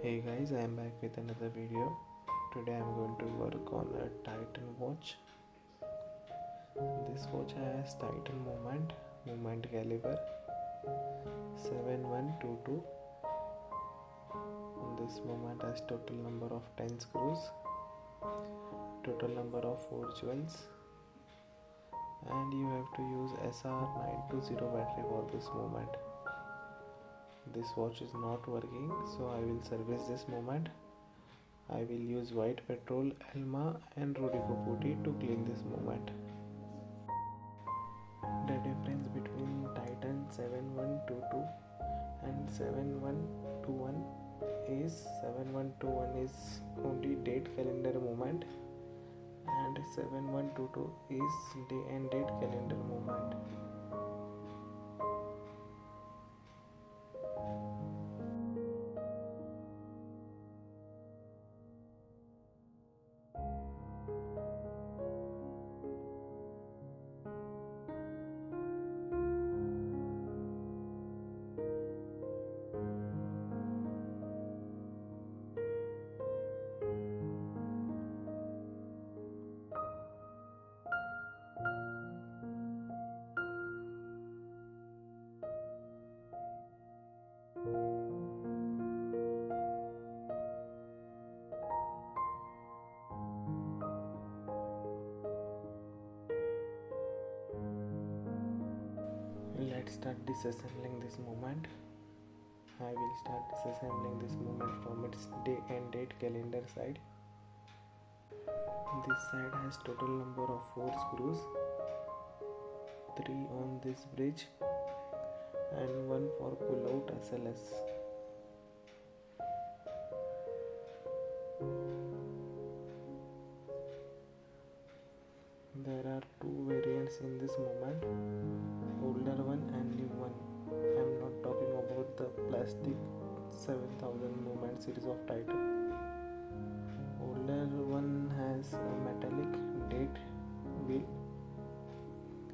Hey guys, I am back with another video. Today I am going to work on a Titan watch. This watch has Titan movement caliber 7122. This movement has total number of 10 screws, total number of 4 jewels, and you have to use SR920 battery for this movement. This watch is not working, so I will service this movement. I will use white petrol, Elma and Rodico putty to clean this movement. The difference between Titan 7122 and 7121 is 7121 is only date calendar movement and 7122 is day and date calendar movement. Let's start disassembling this movement. I will start disassembling this movement from its day and date calendar side. This side has total number of 4 screws, 3 on this bridge and 1 for pull out SLS. There are 2 variants in this movement, older one and new one. I am not talking about the plastic 7000 movement series of Titan. Older one has a metallic date wheel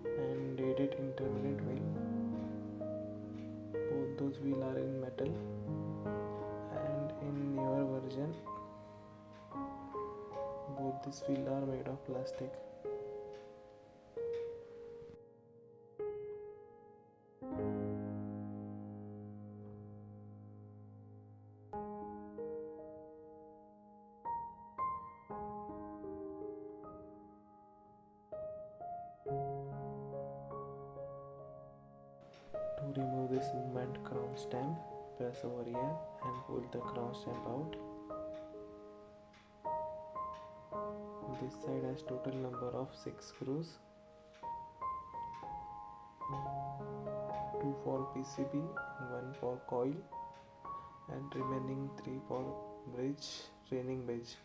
and dated intermediate wheel. Both those wheels are in metal, and in newer version both these wheels are made of plastic. To remove this movement crown stamp, press over here and pull the crown stamp out. This side has total number of 6 screws, 2 for PCB, 1 for coil and remaining 3 for bridge, training bridge.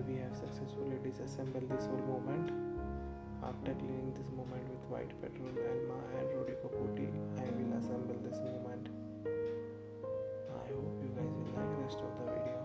Here we have successfully disassembled this whole movement. After cleaning this movement with white petrol, Elma and Rodrigo Putti, I will assemble this movement. I hope you guys will like the rest of the video.